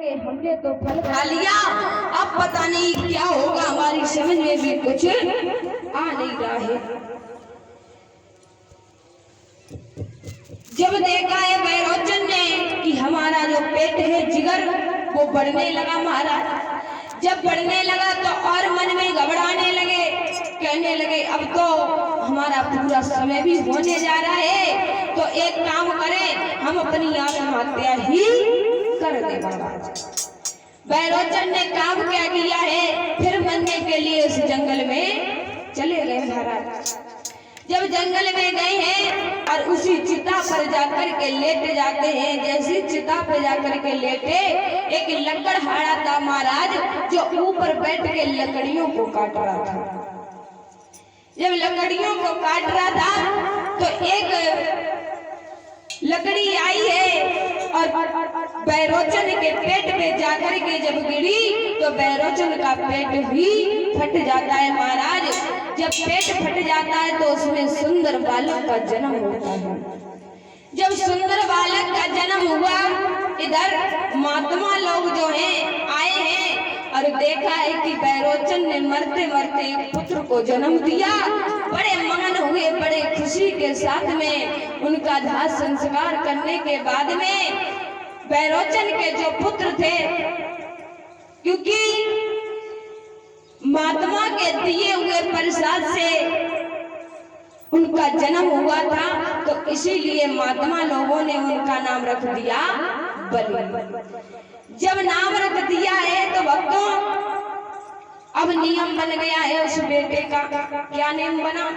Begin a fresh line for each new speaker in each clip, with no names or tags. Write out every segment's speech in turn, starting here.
लगे हमने तो फल खा लिया, अब पता नहीं क्या होगा, हमारी समझ में भी कुछ आ नहीं रहा है। जब देखा है बैरोचन ने कि हमारा जो पेट है जिगर वो बढ़ने लगा महाराज। जब बढ़ने लगा तो और मन में घबराने लगे, कहने लगे अब तो हमारा पूरा समय भी होने जा रहा है, तो एक काम करें हम अपनी आत्महत्या ही कर दे महाराज। बैरोचन ने काम क्या किया है, फिर मरने के लिए उस जंगल में चले गए महाराज। जब जंगल में गए हैं और उसी चिता पर जाकर के लेटे जाते हैं, जैसी चिता पर जाकर के लेटे एक लकड़हारा था महाराज, जो ऊपर बैठ के लकड़ियों को काट रहा था। जब लकड़ियों को काट रहा था तो एक लकड़ी आई है और बैरोचन के पेट पे जाकर के जब गिरी तो बैरोचन का पेट भी फट जाता है महाराज। जब पेट फट जाता है तो उसमें सुंदर बालक का जन्म होता है। जब सुंदर बालक का जन्म हुआ, इधर महात्मा लोग जो हैं आए हैं और देखा है कि बैरोचन ने मरते मरते एक पुत्र को जन्म दिया। बड़े मगन हुए, बड़े खुशी के साथ में उनका दाह संस्कार करने के बाद में बैरोचन के जो पुत्र थे, क्योंकि महात्मा के दिए हुए प्रसाद से उनका जन्म हुआ था, तो इसीलिए महात्मा लोगों ने उनका नाम रख दिया बलि। जब नाम रख दिया है तो भक्तों अब नियम बन गया है उस बेटे का। क्या नियम बना?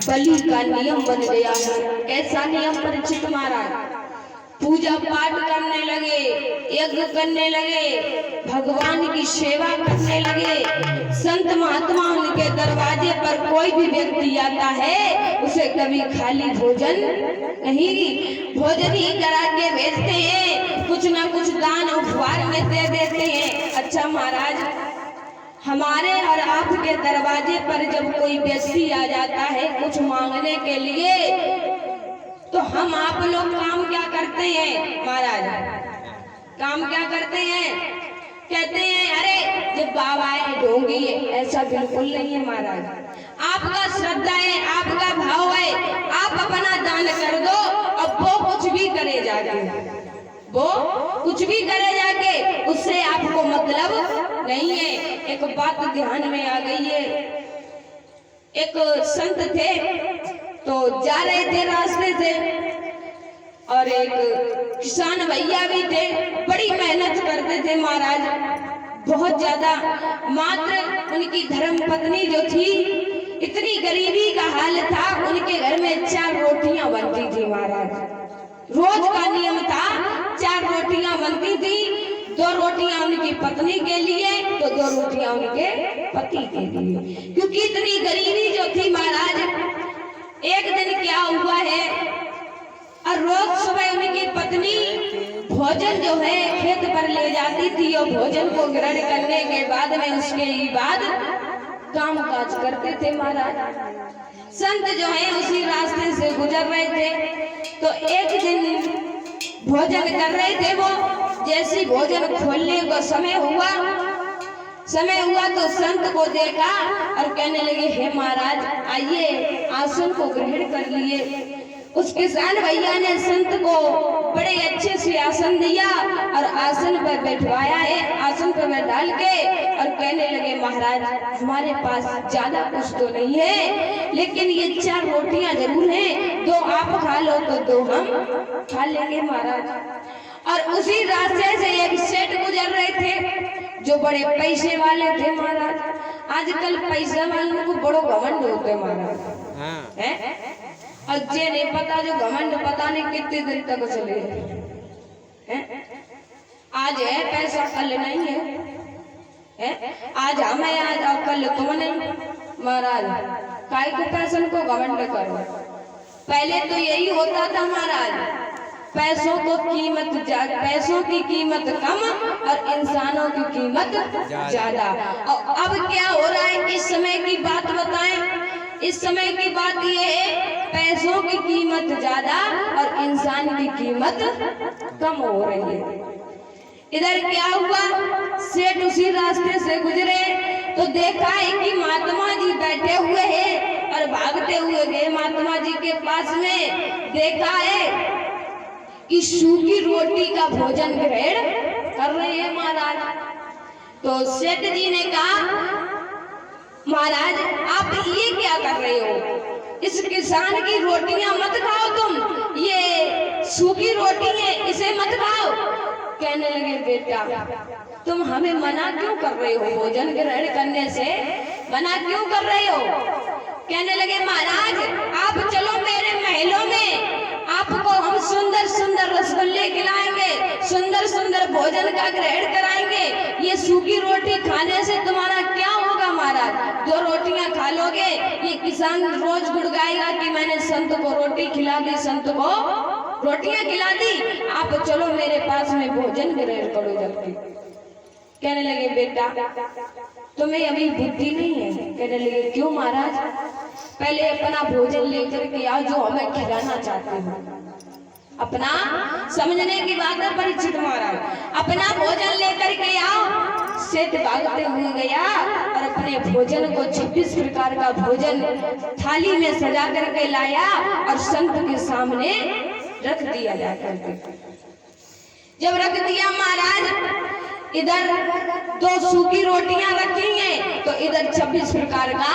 बलि का नियम बन गया है। कैसा नियम परीक्षित महाराज? पूजा पाठ करने लगे, यज्ञ करने लगे, भगवान की सेवा करने लगे। संत महात्मा उनके दरवाजे पर कोई भी व्यक्ति आता है उसे कभी खाली भोजन नहीं, भोजन ही करा के भेजते हैं, कुछ ना कुछ दान उपहार में दे देते हैं। अच्छा महाराज, हमारे और आपके दरवाजे पर जब कोई व्यक्ति आ जाता है कुछ मांगने के लिए, तो हम आप लोग काम क्या करते हैं महाराज? काम क्या करते हैं? कहते हैं अरे जब बाबा आए ढोंगी है। ऐसा बिल्कुल नहीं है महाराज। आपका श्रद्धा है, आपका भाव है, आप अपना दान कर दो और वो कुछ भी करे जाके, वो कुछ भी करे जाके, उससे आपको मतलब नहीं है। एक बात ध्यान में आ गई है, एक संत थे तो जा रहे थे रास्ते से और एक किसान भैया भी थे, बड़ी मेहनत करते थे महाराज, बहुत ज्यादा। मात्र उनकी धर्म पत्नी जो थी, इतनी गरीबी का हाल था, उनके घर में 4 रोटियां बनती थी महाराज। रोज का नियम था 4 रोटियां बनती थी, 2 रोटियां उनकी पत्नी के लिए तो 2 रोटियां उनके पति के लिए, क्योंकि इतनी गरीबी जो थी महाराज। एक दिन क्या हुआ है, और रोज सुबह उनकी पत्नी भोजन जो है खेत पर ले जाती थी और भोजन को ग्रहण करने के बाद में उसके बाद काम काज करते थे महाराज। संत जो है उसी रास्ते से गुजर रहे थे, तो एक दिन भोजन कर रहे थे वो, जैसी भोजन खोलने का समय हुआ समय हुआ तो संत को देखा और कहने लगे, हे महाराज आइए, आसन को ग्रहण कर लिए। उस किसान भैया ने संत को बड़े अच्छे से आसन दिया और आसन पर बैठवाया है, आसन पर बैठाल के और कहने लगे, महाराज हमारे पास ज्यादा कुछ तो नहीं है, लेकिन ये 4 रोटियां जरूर हैं, 2 आप खा लो तो 2 हम खा लेंगे महाराज। और उसी रास्ते से एक सेठ गुजर रहे थे जो बड़े पैसे वाले थे महाराज। आजकल पैसा वालों को बड़ो घमंड होते महाराज हैं, और जे नहीं पता जो घमंड पता नहीं कितने दिन तक चले हैं। आज है पैसा, कल नहीं है, आज हमें आज और कल तुम नहीं महाराज। काय को पैसन को घमंड करो। पहले तो यही होता था महाराज, पैसों की कीमत कम और इंसानों की कीमत ज्यादा। और अब क्या हो रहा है, इस समय की बात बताएं। इस समय की बात ये है, पैसों की कीमत ज्यादा और इंसान की कीमत कम हो रही है। इधर क्या हुआ, सेठ उसी रास्ते से गुजरे तो देखा है कि महात्मा जी बैठे हुए हैं और भागते हुए गए महात्मा जी के पास में। देखा है कि सूखी रोटी का भोजन ग्रहण कर रहे हैं महाराज। तो सेठ जी ने कहा, महाराज आप ये क्या कर रहे हो, इस किसान की रोटियां मत खाओ, तुम ये सूखी रोटी है इसे मत खाओ। कहने लगे, बेटा तुम हमें मना क्यों कर रहे हो, भोजन ग्रहण करने से मना क्यों कर रहे हो। कहने लगे, महाराज आप चलो मेरे महलों में, आपको हम सुंदर सुंदर रसगुल्ले खिलाएंगे, सुंदर सुंदर भोजन का ग्रहण कराएंगे। ये सूखी रोटी खाने से तुम्हारा क्या होगा महाराज, 2 रोटियां खा लोगे। ये किसान रोज गुड़गाएगा कि मैंने संत को रोटी खिला दी, संत को रोटियां खिला दी। आप चलो मेरे पास में भोजन ग्रहण करो जल्दी। कहने लगे, बेटा तुम्हें अभी बुद्धि नहीं है। कहने लगे, क्यों महाराज, पहले अपना भोजन लेकर के आओ जो हमें खिलाना चाहते हो। अपना समझने की बात है परीक्षित महाराज, अपना भोजन लेकर के आओ। सेठ भागते हुए गया और अपने भोजन को 26 प्रकार का भोजन थाली में सजा करके लाया और संत के सामने रख दिया जाकर के। जब रख दिया महाराज, इधर 2 सूखी रोटियां रखी हैं तो इधर 26 प्रकार का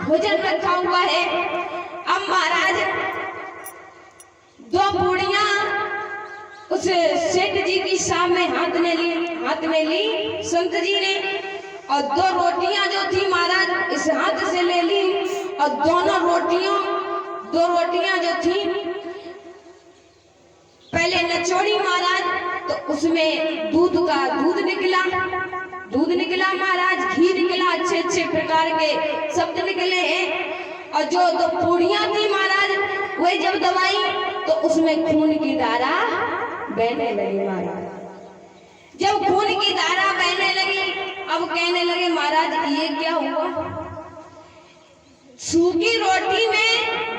भोजन रखा हुआ है। अब महाराज 2 पूड़ियां उस सेठ जी की सामने हाथ में ली संत जी ने, और 2 रोटियां जो थी महाराज इस हाथ से ले ली, और दोनों दो रोटियां जो थी पहले नचोड़ी महाराज, तो उसमें दूध निकला महाराज, घी निकला, अच्छे प्रकार के शब्द निकले हैं। और जो 2 पूड़ियां थी महाराज वही जब दबाई तो उसमें खून की धारा बहने लगी महाराज। जब खून की धारा बहने लगी, अब कहने लगे, महाराज ये क्या हुआ, सूखी रोटी में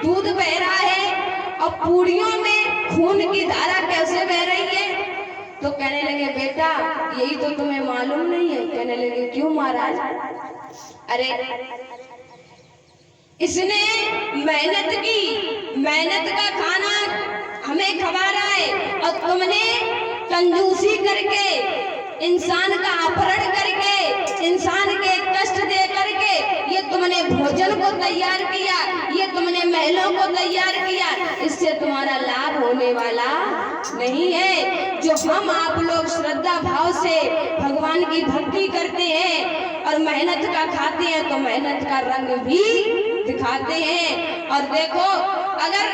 दूध बह रहा है और पूड़ियों में खून की धारा कैसे बह रही है। तो कहने लगे, बेटा यही तो तुम्हें मालूम नहीं है। कहने लगे, क्यों महाराज। अरे इसने मेहनत का खाना हमें खवा रहा है और तुमने कंजूसी करके, इंसान का अपहरण करके, इंसान के कष्ट दे करके ये तुमने भोजन को तैयार किया, ये तुमने महलों को तैयार किया। इससे तुम्हारा लाभ होने वाला नहीं है। जो हम आप लोग श्रद्धा भाव से भगवान की भक्ति करते हैं और मेहनत का खाते हैं तो मेहनत का रंग भी दिखाते हैं। और देखो अगर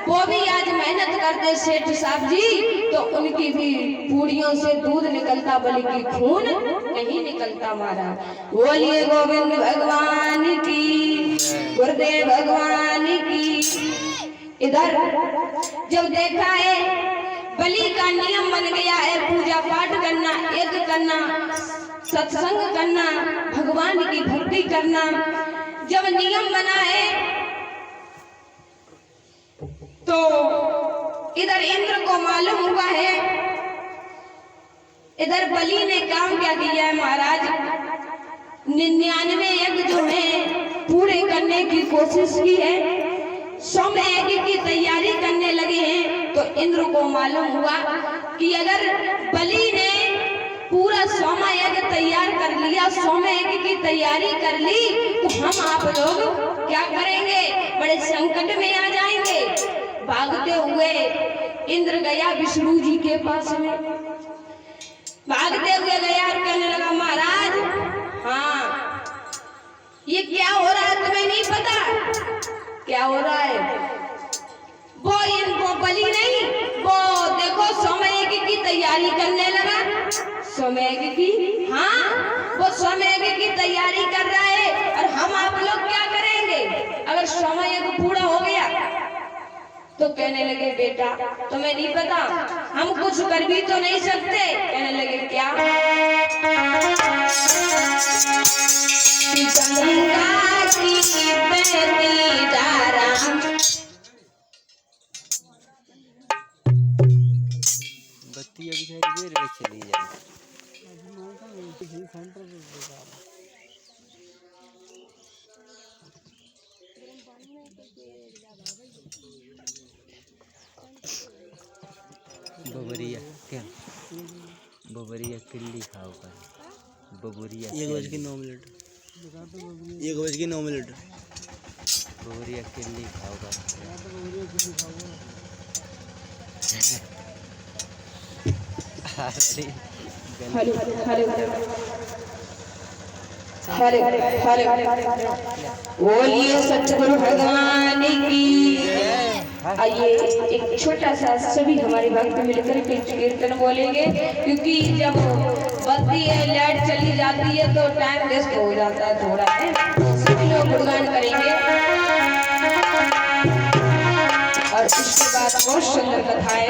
वो भी आज मेहनत करते सेठ साहब जी तो उनकी भी पूड़ियों से दूध निकलता बल्कि खून नहीं निकलता। महाराज बोलिए गोविंद भगवान की, गुरुदेव भगवान की। इधर जब देखा है बलि का नियम बन गया है, पूजा पाठ करना, यज्ञ करना, सत्संग करना, भगवान की भक्ति करना जब नियम बना है तो इधर इंद्र को मालूम हुआ है, इधर बलि ने काम क्या किया है महाराज, 99 यज्ञ जो है पूरे करने की कोशिश की है, 100वें यज्ञ की तैयारी करने लगे हैं। तो इंद्र को मालूम हुआ कि अगर बलि ने पूरा 100वां यज्ञ तैयार कर लिया, 100वें यज्ञ की तैयारी कर ली, तो हम आप लोग क्या करेंगे, बड़े संकट में आ जाएंगे। भागते हुए इंद्र गया विष्णु जी के पास में, भागते हुए गया और कहने लगा महाराज, हाँ ये क्या हो रहा है तुम्हें नहीं पता? क्या हो रहा है? वो इनको बलि नहीं, वो देखो 100वें यज्ञ की तैयारी करने लगा। 100वें यज्ञ की, हाँ वो 100वें यज्ञ की तैयारी कर रहा है और हम आप लोग क्या करेंगे अगर 100वां यज्ञ पूरा हो गया? तो कहने लगे बेटा तुम्हें नहीं पता, हम कुछ कर भी तो नहीं सकते। कहने लगे क्या? गंगा की बहती धारा,
बत्ती अभी देर चली जाए। बबरिया क्या? बबरिया किल्ली खाओ कर। बबरिया
1:09। 1:09।
बबरिया किल्ली खाओ कर।
हरे हरे हरे हरे बोलिए सतगुरु भगवान की। आइए एक छोटा सा सभी हमारे भक्त मिलकर के कीर्तन बोलेंगे, क्योंकि जब बत्ती है लाइट चली जाती है तो टाइम वेस्ट हो जाता है थोड़ा है। सभी लोग गुणगान करेंगे और उसके बाद बहुत सुंदर कथा है।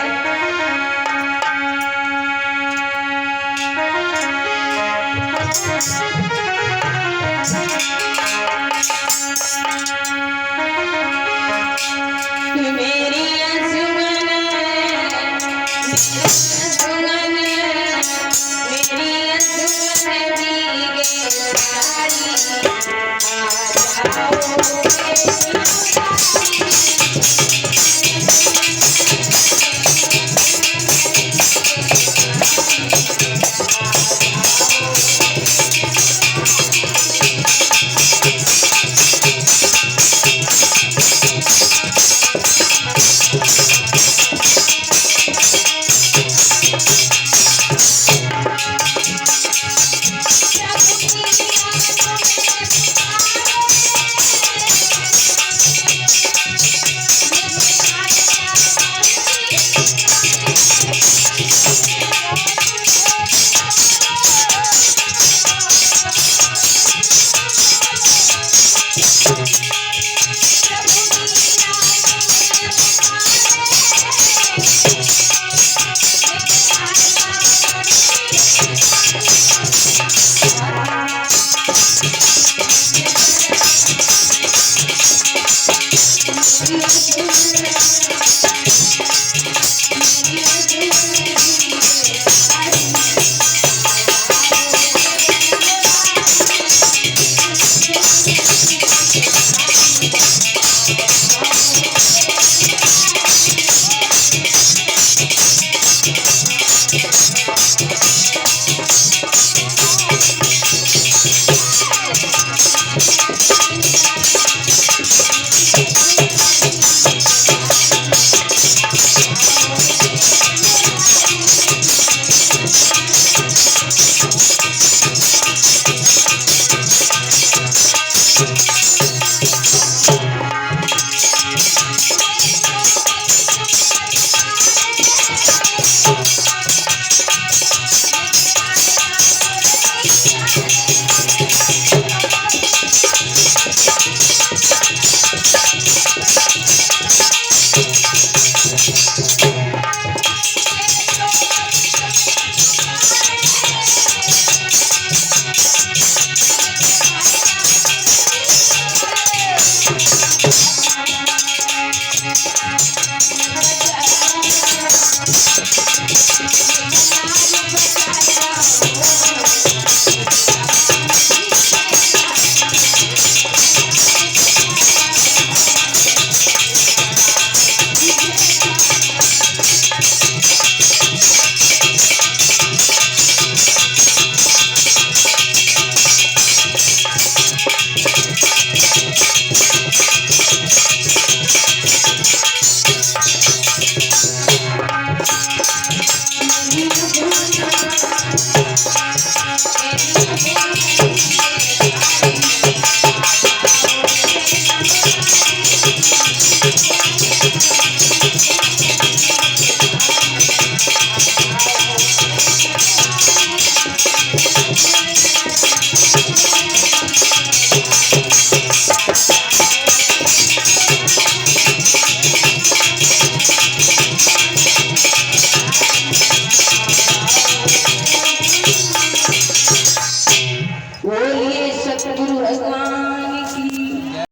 भगवान